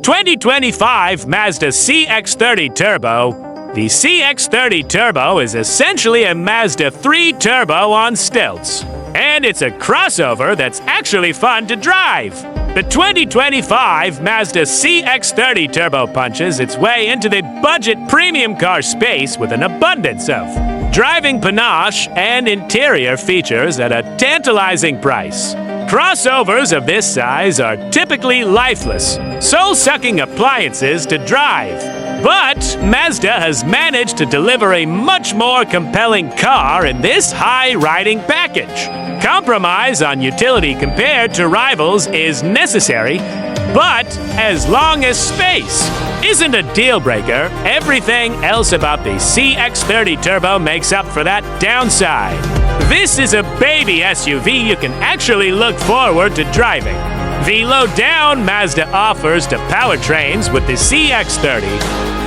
2025 Mazda CX-30 Turbo, the CX-30 Turbo is essentially a Mazda 3 Turbo on stilts. And it's a crossover that's actually fun to drive. The 2025 Mazda CX-30 Turbo punches its way into the budget premium car space with an abundance of driving panache and interior features at a tantalizing price. Crossovers of this size are typically lifeless, soul-sucking appliances to drive. But Mazda has managed to deliver a much more compelling car in this high-riding package. Compromise on utility compared to rivals is necessary, but as long as space isn't a deal-breaker, everything else about the CX-30 Turbo makes up for that downside. This is a baby SUV you can actually look forward to driving. The low-down Mazda offers to powertrains with the CX-30,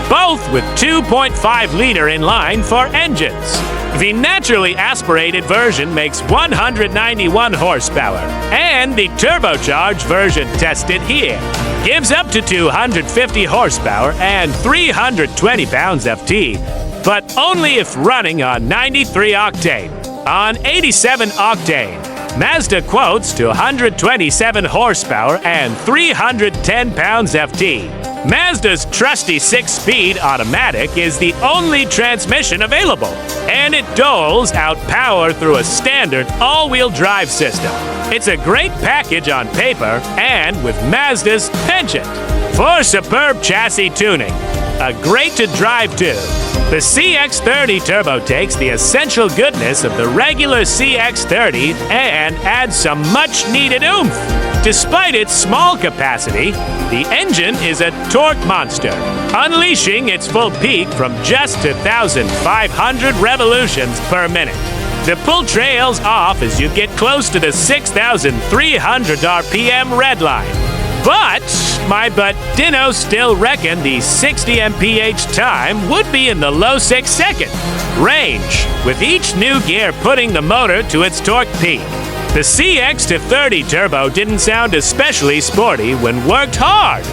both with 2.5-liter inline-4 engines. The naturally aspirated version makes 191 horsepower, and the turbocharged version tested here gives up to 250 horsepower and 320 pounds FT, but only if running on 93 octane. On 87 octane, Mazda quotes to 127 horsepower and 310 pounds FT. Mazda's trusty 6-speed automatic is the only transmission available, and it doles out power through a standard all-wheel drive system. It's a great package on paper and with Mazda's penchant for superb chassis tuning. A great to drive too. The CX-30 Turbo takes the essential goodness of the regular CX-30 and adds some much-needed oomph. Despite its small capacity, the engine is a torque monster, unleashing its full peak from just 2,500 revolutions per minute. The pull trails off as you get close to the 6,300 RPM red line. But my butt-dino still reckon the 60 mph time would be in the low 6-second range, with each new gear putting the motor to its torque peak. The CX-30 Turbo didn't sound especially sporty when worked hard,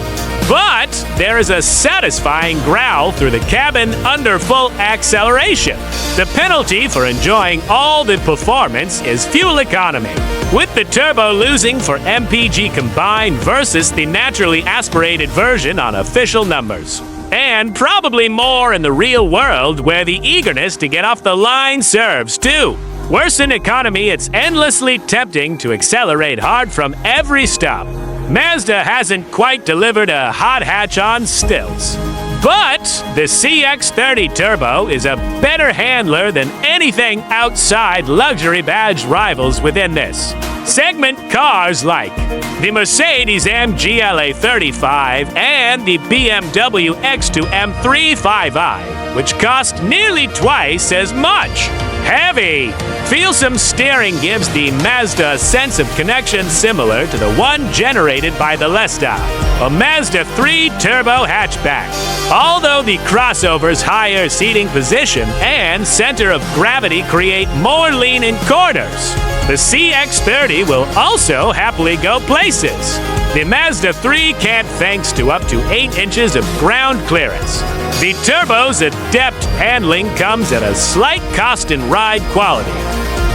but there is a satisfying growl through the cabin under full acceleration. The penalty for enjoying all the performance is fuel economy, with the turbo losing for MPG combined versus the naturally aspirated version on official numbers. And probably more in the real world, where the eagerness to get off the line serves too. Worse in economy, it's endlessly tempting to accelerate hard from every stop. Mazda hasn't quite delivered a hot hatch on stilts. But the CX-30 Turbo is a better handler than anything outside luxury badge rivals within this segment. Cars like the Mercedes-AMG GLA 35 and the BMW X2 M35i, which cost nearly twice as much. Heavy, feelsome steering gives the Mazda a sense of connection similar to the one generated by the Lesta, a Mazda 3 Turbo hatchback. Although the crossover's higher seating position and center of gravity create more lean-in corners, the CX-30 will also happily go places. The Mazda 3 can't, thanks to up to 8 inches of ground clearance. The Turbo's adept handling comes at a slight cost in ride quality.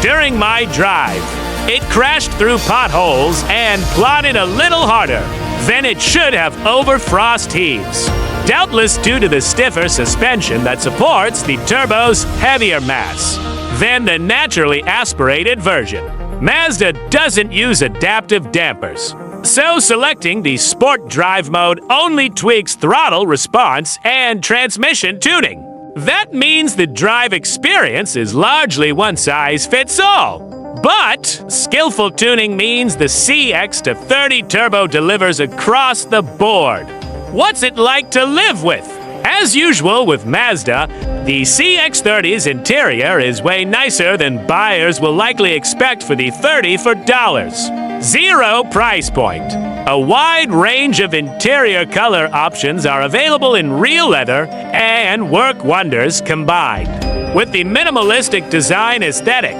During my drive, it crashed through potholes and plodded a little harder than it should have over frost heaves, doubtless due to the stiffer suspension that supports the Turbo's heavier mass than the naturally aspirated version. Mazda doesn't use adaptive dampers, so selecting the Sport Drive mode only tweaks throttle response and transmission tuning. That means the drive experience is largely one-size-fits-all. But skillful tuning means the CX-30 Turbo delivers across the board. What's it like to live with? As usual with Mazda, the CX-30's interior is way nicer than buyers will likely expect for the 30 for dollars. Zero price point. A wide range of interior color options are available in real leather and work wonders combined. With the minimalistic design aesthetic,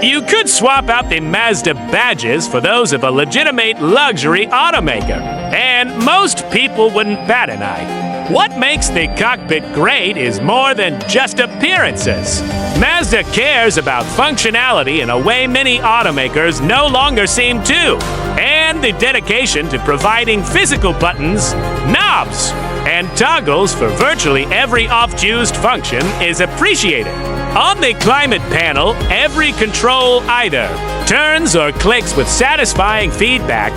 You could swap out the Mazda badges for those of a legitimate luxury automaker, and most people wouldn't bat an eye. What makes the cockpit great is more than just appearances. Mazda cares about functionality in a way many automakers no longer seem to, and the dedication to providing physical buttons, knobs, and toggles for virtually every oft-used function is appreciated. On the climate panel, every control either turns or clicks with satisfying feedback,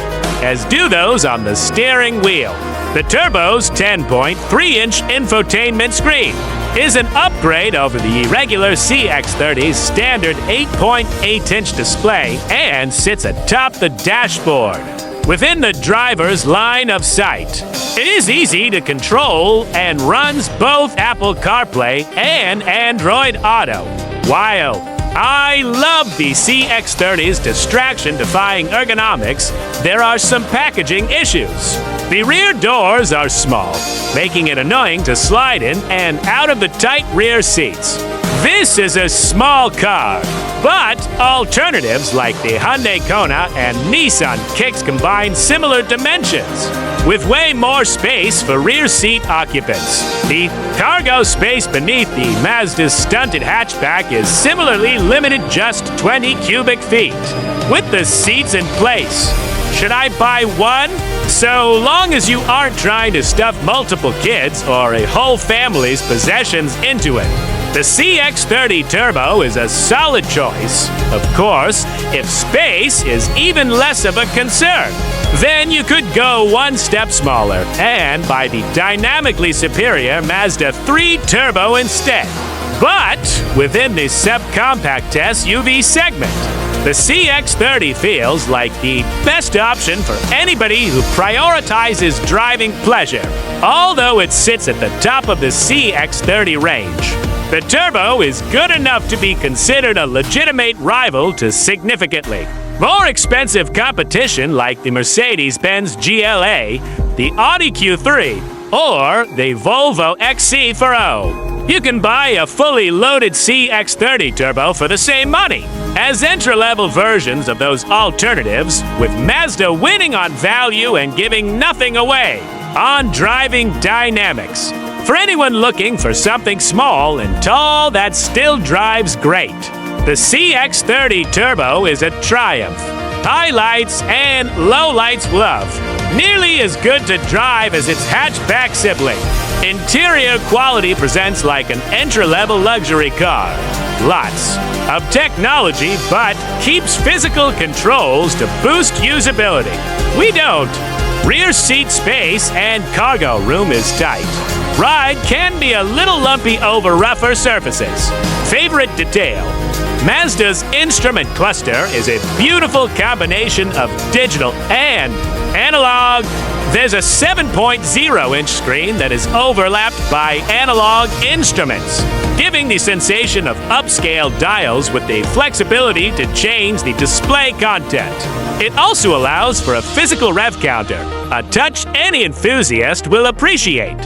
as do those on the steering wheel. The Turbo's 10.3-inch infotainment screen is an upgrade over the regular CX-30's standard 8.8-inch display and sits atop the dashboard, within the driver's line of sight. It is easy to control and runs both Apple CarPlay and Android Auto. While I love the CX-30's distraction-defying ergonomics, there are some packaging issues. The rear doors are small, making it annoying to slide in and out of the tight rear seats. This is a small car, but alternatives like the Hyundai Kona and Nissan Kicks combine similar dimensions, with way more space for rear seat occupants. The cargo space beneath the Mazda's stunted hatchback is similarly limited just 20 cubic feet, with the seats in place. Should I buy one? So long as you aren't trying to stuff multiple kids or a whole family's possessions into it. The CX-30 Turbo is a solid choice. Of course, if space is even less of a concern, then you could go one step smaller and buy the dynamically superior Mazda 3 Turbo instead. But within the subcompact SUV segment, the CX-30 feels like the best option for anybody who prioritizes driving pleasure, although it sits at the top of the CX-30 range. The Turbo is good enough to be considered a legitimate rival to significantly more expensive competition like the Mercedes-Benz GLA, the Audi Q3, or the Volvo XC40. You can buy a fully loaded CX-30 Turbo for the same money as entry-level versions of those alternatives, with Mazda winning on value and giving nothing away on driving dynamics. For anyone looking for something small and tall that still drives great, the CX-30 Turbo is a triumph. Highlights and lowlights love. Nearly as good to drive as its hatchback sibling. Interior quality presents like an entry-level luxury car. Lots of technology, but keeps physical controls to boost usability. We don't. Rear seat space and cargo room is tight. Ride can be a little lumpy over rougher surfaces. Favorite detail: Mazda's instrument cluster is a beautiful combination of digital and analog. There's a 7.0-inch screen that is overlapped by analog instruments, giving the sensation of upscale dials with the flexibility to change the display content. It also allows for a physical rev counter, a touch any enthusiast will appreciate.